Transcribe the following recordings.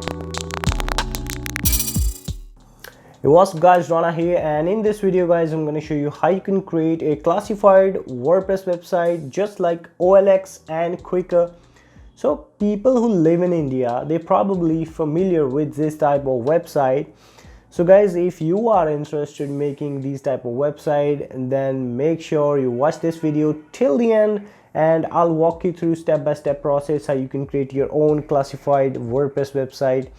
Hey, what's up guys, Rana here, and in this video guys I'm going to show you how you can create a classified WordPress website just like OLX and quicker. So people who live in India, they're probably familiar with this type of website. So guys, if you are interested in making these type of website, then make sure you watch this video till the end, and I'll walk you through step-by-step process how you can create your own classified WordPress website.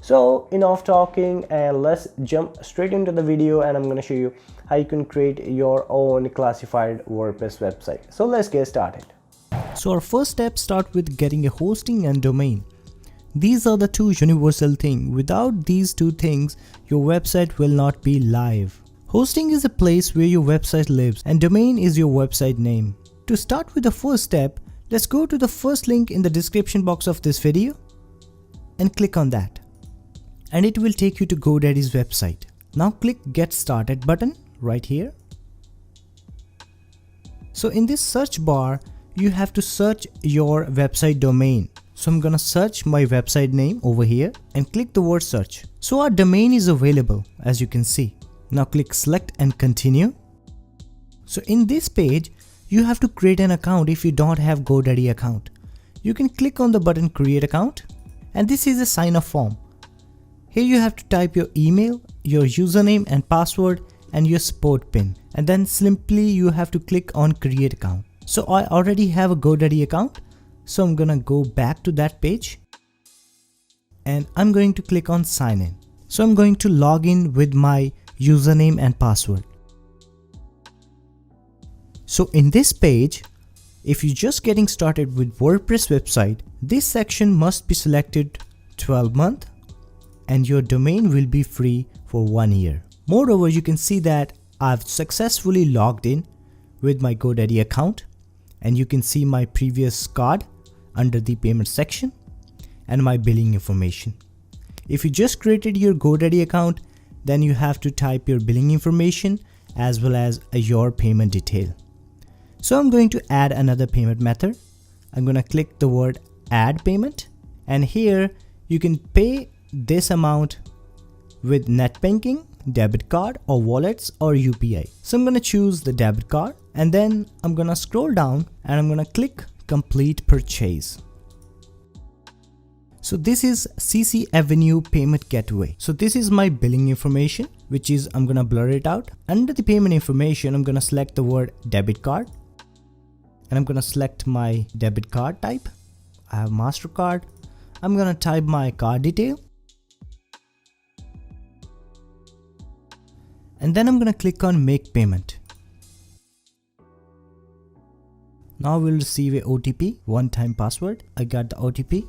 So enough talking, and let's jump straight into the video, and I'm going to show you how you can create your own classified WordPress website. So let's get started. So our first step starts with getting a hosting and domain. These are the two universal things. Without these two things, your website will not be live. Hosting is a place where your website lives, and domain is your website name. To start with the first step, let's go to the first link in the description box of this video and click on that. And it will take you to GoDaddy's website. Now click Get Started button right here. So in this search bar, you have to search your website domain. So I'm gonna search my website name over here and click the word search. So our domain is available, as you can see. Now click select and continue. So in this page, you have to create an account if you don't have GoDaddy account. You can click on the button create account, and this is a sign up form. Here you have to type your email, your username and password, and your support pin, and then simply you have to click on create account. So I already have a GoDaddy account, so I'm gonna go back to that page and I'm going to click on sign in. So I'm going to log in with my username and password. So in this page, if you're just getting started with WordPress website, this section must be selected 12 month, and your domain will be free for 1 year. Moreover, you can see that I've successfully logged in with my GoDaddy account, and you can see my previous card under the payment section and my billing information. If you just created your GoDaddy account, then you have to type your billing information as well as your payment detail. So I'm going to add another payment method. I'm going to click the word add payment, and here you can pay this amount with net banking, debit card or wallets or UPI. So I'm going to choose the debit card, and then I'm going to scroll down and I'm going to click complete purchase. So this is CC Avenue payment gateway. So this is my billing information, which is, I'm going to blur it out. Under the payment information, I'm going to select the word debit card, and I'm going to select my debit card type. I have MasterCard. I'm going to type my card detail, and then I'm going to click on make payment. Now we'll receive a OTP, one-time password. I got the OTP.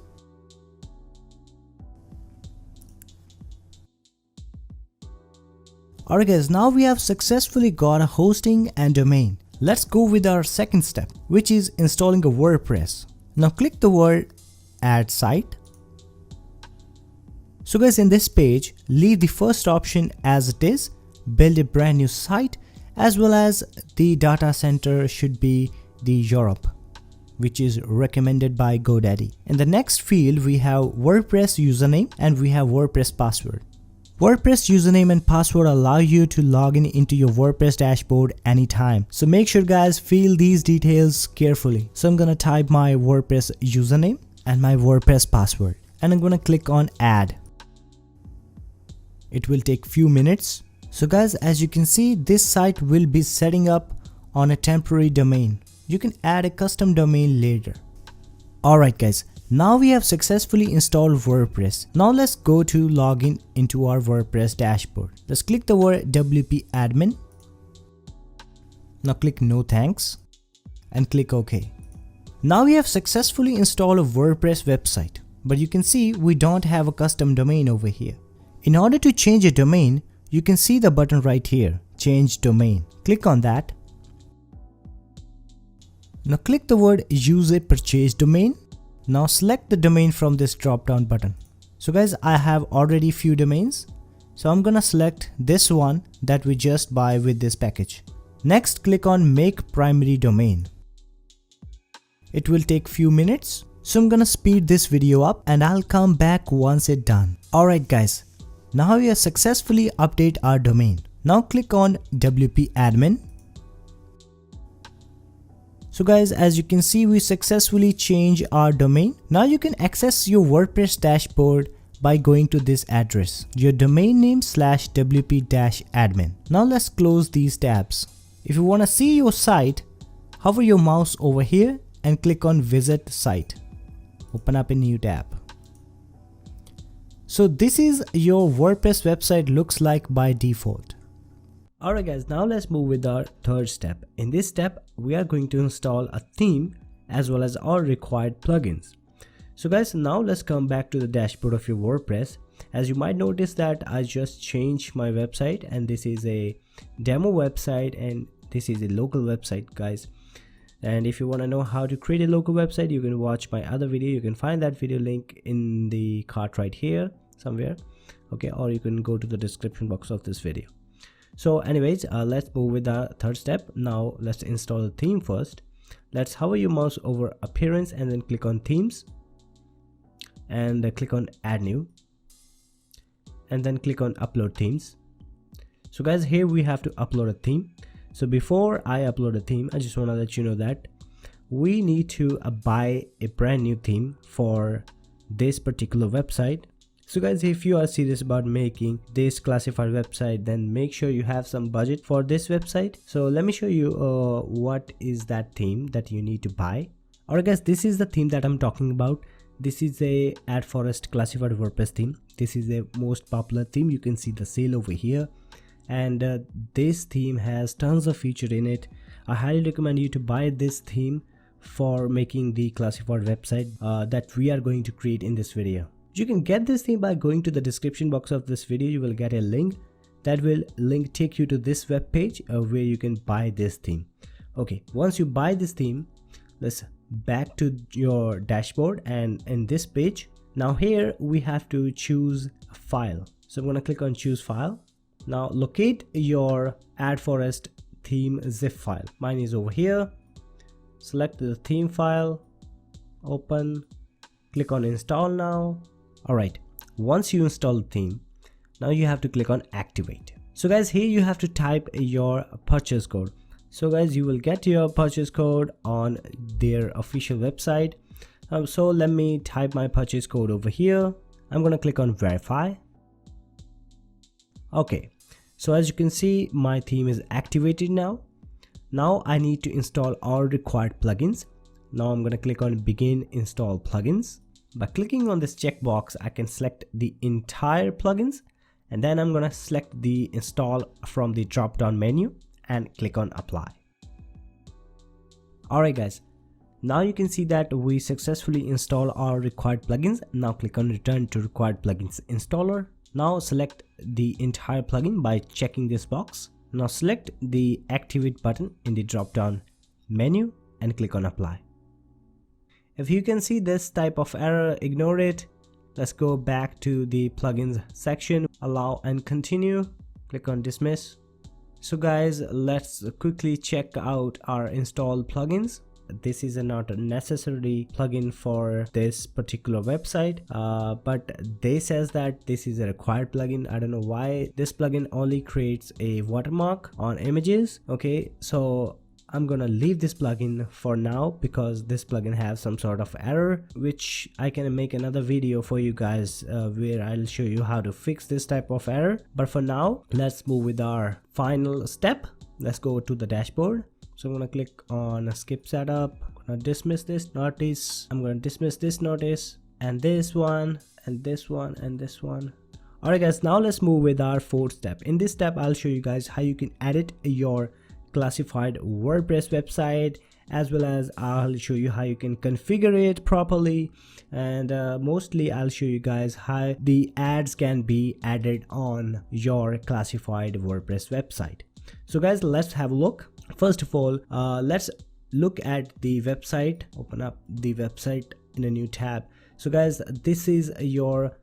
Alright guys, now we have successfully got a hosting and domain. Let's go with our second step, which is installing a WordPress. Now click the word add site. So guys, in this page, leave the first option as it is, build a brand new site, as well as the data center should be the Europe, which is recommended by GoDaddy. In the next field, we have WordPress username and we have WordPress password. WordPress username and password allow you to log in into your WordPress dashboard anytime. So make sure guys, fill these details carefully. So I'm gonna type my WordPress username and my WordPress password, and I'm gonna click on add. It will take few minutes. So guys, as you can see, this site will be setting up on a temporary domain. You can add a custom domain later. Alright guys, now we have successfully installed WordPress. Now let's go to login into our WordPress dashboard. Let's click the word WP admin. Now click no thanks and click OK. Now we have successfully installed a WordPress website, but you can see we don't have a custom domain over here. In order to change a domain, you can see the button right here, change domain. Click on that. Now click the word use a purchase domain. Now select the domain from this drop down button. So guys, I have already few domains. So I'm gonna select this one that we just buy with this package. Next, click on make primary domain. It will take few minutes. So I'm gonna speed this video up and I'll come back once it's done. Alright guys, now we have successfully updated our domain. Now click on WP admin. So guys, as you can see, we successfully changed our domain. Now you can access your WordPress dashboard by going to this address, your domain name /wp-admin. Now let's close these tabs. If you want to see your site, hover your mouse over here and click on visit site. Open up a new tab. So this is your WordPress website looks like by default. Alright guys, now let's move with our third step. In this step, we are going to install a theme as well as all required plugins. So guys, now let's come back to the dashboard of your WordPress. As you might notice that I just changed my website, and this is a demo website and this is a local website guys. And if you want to know how to create a local website, you can watch my other video. You can find that video link in the card right here somewhere, okay, or you can go to the description box of this video. So anyways, let's move with the third step. Now let's install the theme first. Let's hover your mouse over appearance and then click on themes and click on add new and then click on upload themes. So guys, here we have to upload a theme. So before I upload a theme, I just want to let you know that we need to buy a brand new theme for this particular website. So guys, if you are serious about making this classified website, then make sure you have some budget for this website. So let me show you what is that theme that you need to buy. Alright guys, this is the theme that I'm talking about. This is a Ad Forest classified WordPress theme. This is the most popular theme. You can see the sale over here. And this theme has tons of features in it. I highly recommend you to buy this theme for making the classified website that we are going to create in this video. You can get this theme by going to the description box of this video. You will get a link that will take you to this web page where you can buy this theme. Okay, once you buy this theme, let's back to your dashboard, and in this page, now here we have to choose a file. So I'm going to click on choose file. Now locate your Ad Forest theme zip file. Mine is over here. Select the theme file, open, click on install now. Alright, once you install the theme, now you have to click on activate. So guys, here you have to type your purchase code. So guys, you will get your purchase code on their official website. So let me type my purchase code over here. I'm going to click on verify. Okay, so as you can see, my theme is activated now. Now I need to install all required plugins. Now I'm going to click on begin install plugins. By clicking on this checkbox, I can select the entire plugins, and then I'm going to select the install from the drop down menu and click on apply. Alright guys, now you can see that we successfully install our required plugins. Now click on return to required plugins installer. Now select the entire plugin by checking this box. Now select the activate button in the drop down menu and click on apply. If you can see this type of error, ignore it. Let's go back to the plugins section, allow and continue, click on dismiss. So guys, let's quickly check out our installed plugins. This is not a necessary plugin for this particular website, but they says that this is a required plugin. I don't know why this plugin only creates a watermark on images. Okay, so I'm gonna leave this plugin for now because this plugin has some sort of error, which I can make another video for you guys where I'll show you how to fix this type of error. But for now, let's move with our final step. Let's go to the dashboard. So I'm gonna click on skip setup. I'm gonna dismiss this notice. I'm gonna dismiss this notice and this one and this one and this one. Alright guys, now let's move with our fourth step. In this step, I'll show you guys how you can edit your classified WordPress website, as well as I'll show you how you can configure it properly, and mostly I'll show you guys how the ads can be added on your classified WordPress website. So guys, let's have a look. First of all, let's look at the website. Open up the website in a new tab. So guys, this is your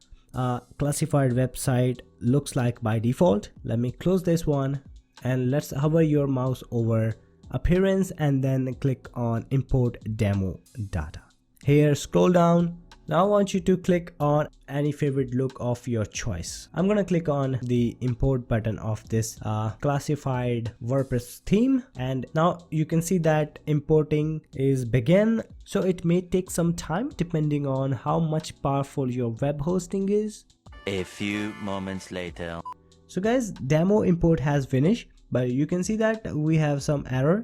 classified website looks like by default. Let me close this one and let's hover your mouse over appearance and then click on import demo data. Here, scroll down. Now I want you to click on any favorite look of your choice. I'm gonna click on the import button of this classified WordPress theme, and now you can see that importing is begin. So it may take some time depending on how much powerful your web hosting is. A few moments later. So guys, demo import has finished, but you can see that we have some error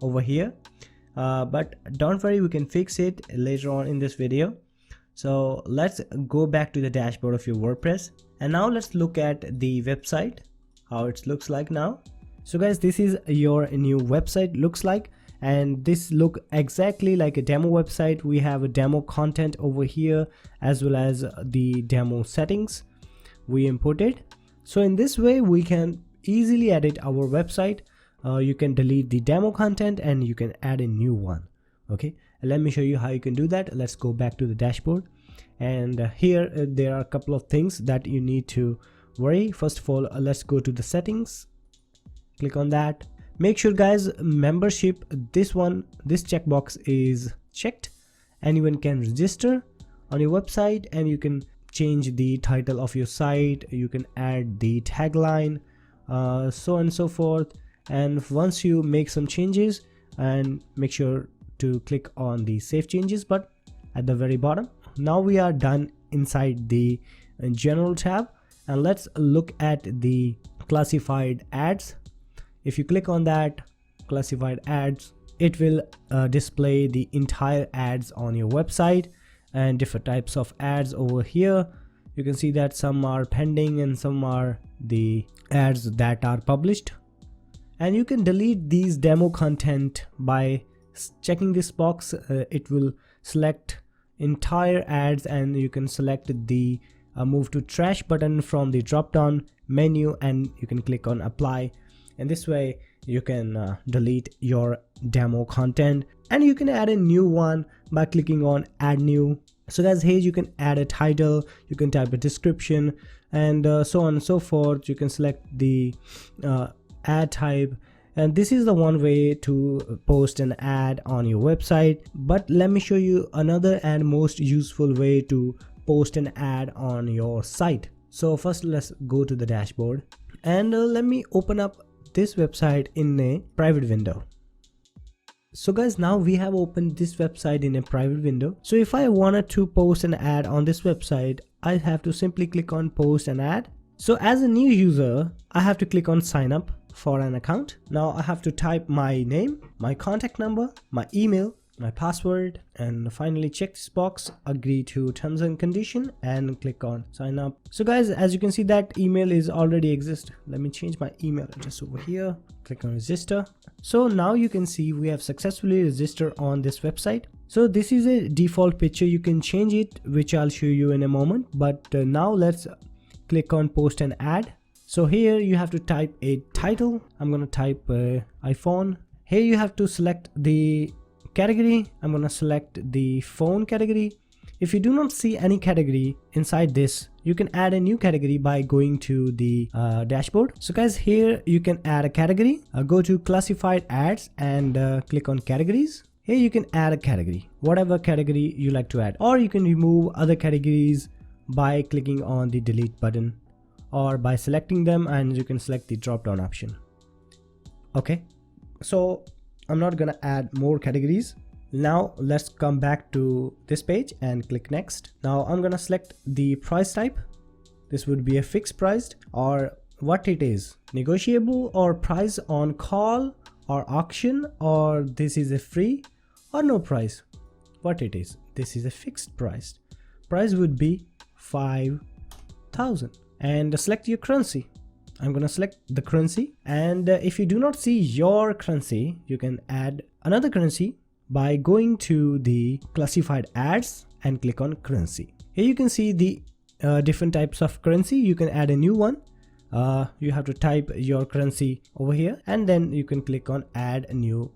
over here, but don't worry, we can fix it later on in this video. So let's go back to the dashboard of your WordPress, and now let's look at the website, how it looks like now. So guys, this is your new website looks like, and this look exactly like a demo website. We have a demo content over here as well as the demo settings we imported. So in this way we can easily edit our website. You can delete the demo content and you can add a new one. Okay, let me show you how you can do that. Let's go back to the dashboard, and here there are a couple of things that you need to worry. First of all, let's go to the settings, click on that. Make sure guys, membership, this checkbox is checked. Anyone can register on your website, and you can change the title of your site, you can add the tagline, so on and so forth. And once you make some changes, and make sure to click on the save changes button at the very bottom. Now we are done inside the general tab, and let's look at the classified ads. If you click on that classified ads, it will display the entire ads on your website and different types of ads over here. You can see that some are pending and some are the ads that are published, and you can delete these demo content by checking this box. It will select entire ads, and you can select the move to trash button from the drop down menu, and you can click on apply, and this way you can delete your demo content, and you can add a new one by clicking on add new. So guys, here you can add a title, you can type a description, and so on and so forth. You can select the ad type, and this is the one way to post an ad on your website. But let me show you another and most useful way to post an ad on your site. So first let's go to the dashboard, and let me open up this website in a private window. So guys, now we have opened this website in a private window. So if I wanted to post an ad on this website, I have to simply click on post an ad. So as a new user, I have to click on sign up for an account. Now I have to type my name, my contact number, my email, my password, and finally check this box, agree to terms and condition, and click on sign up. So guys, as you can see, that email is already exist. Let me change my email address over here, click on register. So now you can see we have successfully registered on this website. So this is a default picture, you can change it, which I'll show you in a moment. But now let's click on post an ad. So here you have to type a title. I'm gonna type iPhone. Here you have to select the category. I'm gonna select the phone category. If you do not see any category inside this, you can add a new category by going to the dashboard. So guys, here you can add a category. Go to classified ads and click on categories. Here you can add a category, whatever category you like to add, or you can remove other categories by clicking on the delete button, or by selecting them, and you can select the drop down option. Okay, so I'm not gonna add more categories. Now let's come back to this page and click next. Now I'm gonna select the price type. This would be a fixed price, or what it is, negotiable, or price on call, or auction, or this is a free, or no price. What it is, this is a fixed price. Price would be 5,000. And select your currency. I'm gonna select the currency, and if you do not see your currency, you can add another currency by going to the classified ads and click on currency. Here you can see the different types of currency. You can add a new one. You have to type your currency over here, and then you can click on add a new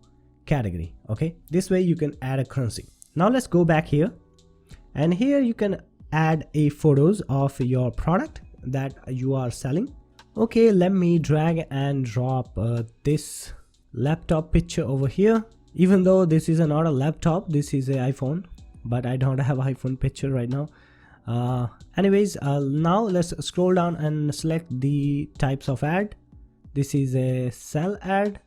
category. Okay, this way you can add a currency. Now let's go back here, and here you can add a photos of your product that you are selling. Okay, let me drag and drop this laptop picture over here. Even though this is not a laptop, this is an iPhone. but I don't have iPhone picture right now. Anyways, now let's scroll down and select the types of ad. This is a sell ad,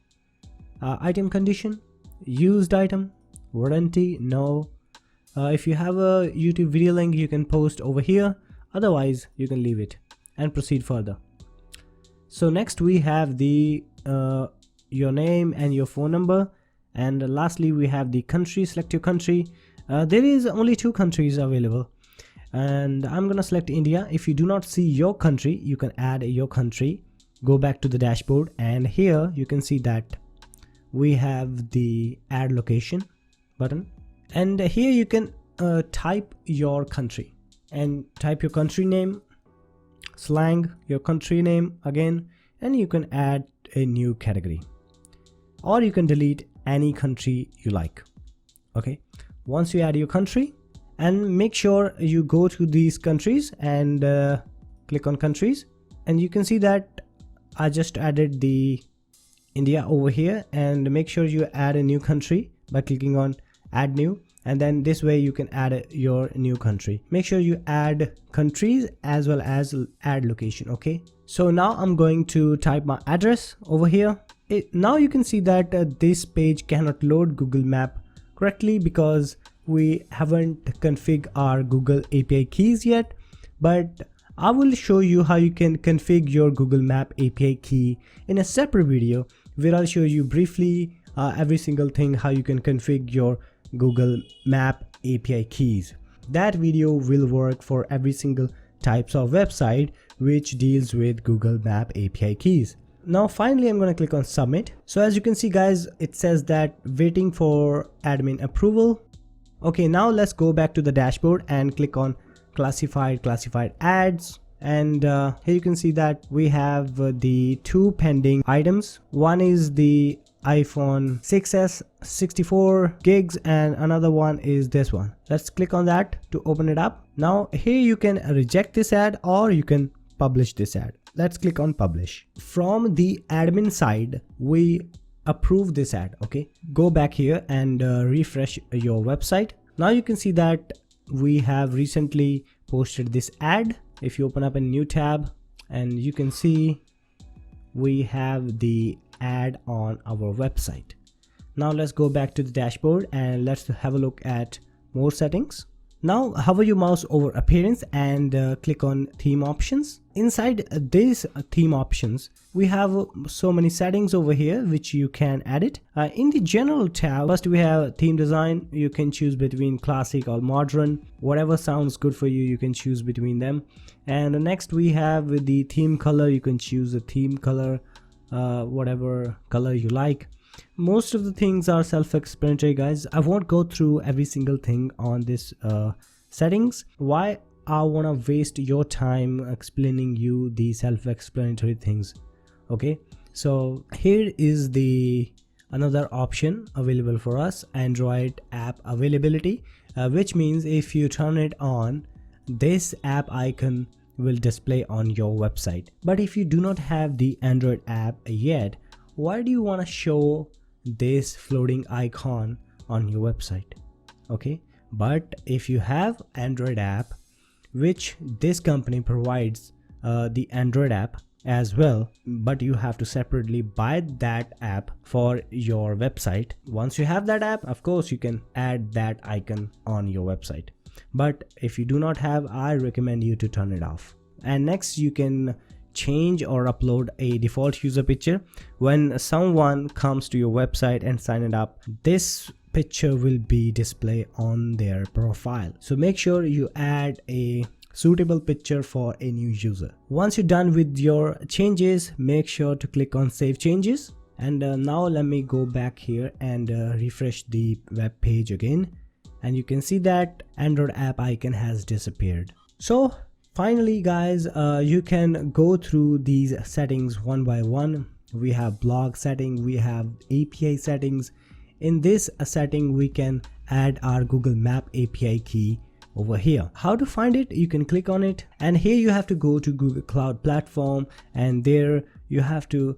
item condition, used item, warranty, no. If you have a YouTube video link, you can post over here, otherwise you can leave it and proceed further. So next we have the your name and your phone number, and lastly we have the country. Select your country. There is only 2 countries available, and I'm gonna select India. If you do not see your country, you can add your country. Go back to the dashboard, and here you can see that we have the add location button, and here you can type your country and type your country name, slang, your country name again, and you can add a new category, or you can delete any country you like. Okay, once you add your country, and make sure you go to these countries and click on countries, and you can see that I just added the India over here, and make sure you add a new country by clicking on add new, and then this way you can add your new country. Make sure you add countries as well as add location. Okay, so now I'm going to type my address over here. Now you can see that this page cannot load Google Map correctly because we haven't configured our Google API keys yet, but I will show you how you can configure your Google Map API key in a separate video, where I'll show you briefly every single thing how you can configure your Google Map API keys. That video will work for every single types of website which deals with Google Map API keys. Now finally I'm going to click on submit. So as you can see guys, it says that waiting for admin approval. Okay, now let's go back to the dashboard and click on classified ads, and here you can see that we have the 2 pending items. One is the iPhone 6s 64 gigs, and another one is this one. Let's click on that to open it up. Now here you can reject this ad or you can publish this ad. Let's click on publish. From the admin side, we approve this ad. Okay, go back here and refresh your website. Now you can see that we have recently posted this ad. If you open up a new tab, and you can see we have the ad on our website. Now let's go back to the dashboard and let's have a look at more settings. Now hover your mouse over appearance and click on theme options. Inside these theme options, we have so many settings over here which you can edit. In the general tab, first we have theme design. You can choose between classic or modern, whatever sounds good for you, you can choose between them. And next we have the theme color. You can choose a theme color, whatever color you like. Most of the things are self-explanatory guys. I won't go through every single thing on this settings. Why I want to waste your time explaining you the self-explanatory things. Okay, so here is the another option available for us, Android app availability, which means if you turn it on, this app icon will display on your website. But if you do not have the Android app yet, why do you want to show this floating icon on your website? Okay, but if you have Android app, which this company provides the Android app as well, but you have to separately buy that app for your website. Once you have that app, of course you can add that icon on your website, but if you do not have, I recommend you to turn it off. And next you can change or upload a default user picture. When someone comes to your website and sign it up, this picture will be displayed on their profile. So make sure you add a suitable picture for a new user. Once you're done with your changes, make sure to click on save changes. And now let me go back here and refresh the web page again, and you can see that Android app icon has disappeared. So finally guys, you can go through these settings one by one. We have blog setting, we have API settings. In this setting we can add our Google Map API key over here. How to find it? You can click on it, and here you have to go to Google Cloud Platform, and there you have to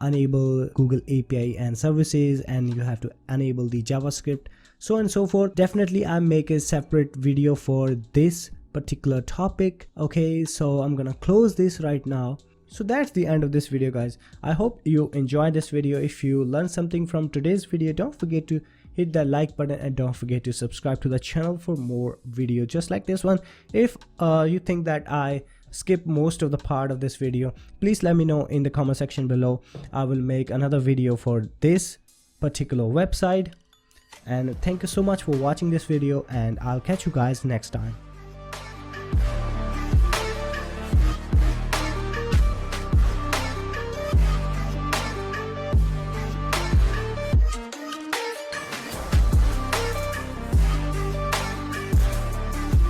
enable Google API and services, and you have to enable the JavaScript. so on and so forth. Definitely I make a separate video for this particular topic. Okay, so I'm gonna close this right now. So that's the end of this video, guys. I hope you enjoyed this video. If you learned something from today's video, don't forget to hit that like button and don't forget to subscribe to the channel for more videos just like this one. If you think that I skip most of the part of this video, please let me know in the comment section below. I will make another video for this particular website. And thank you so much for watching this video, and I'll catch you guys next time.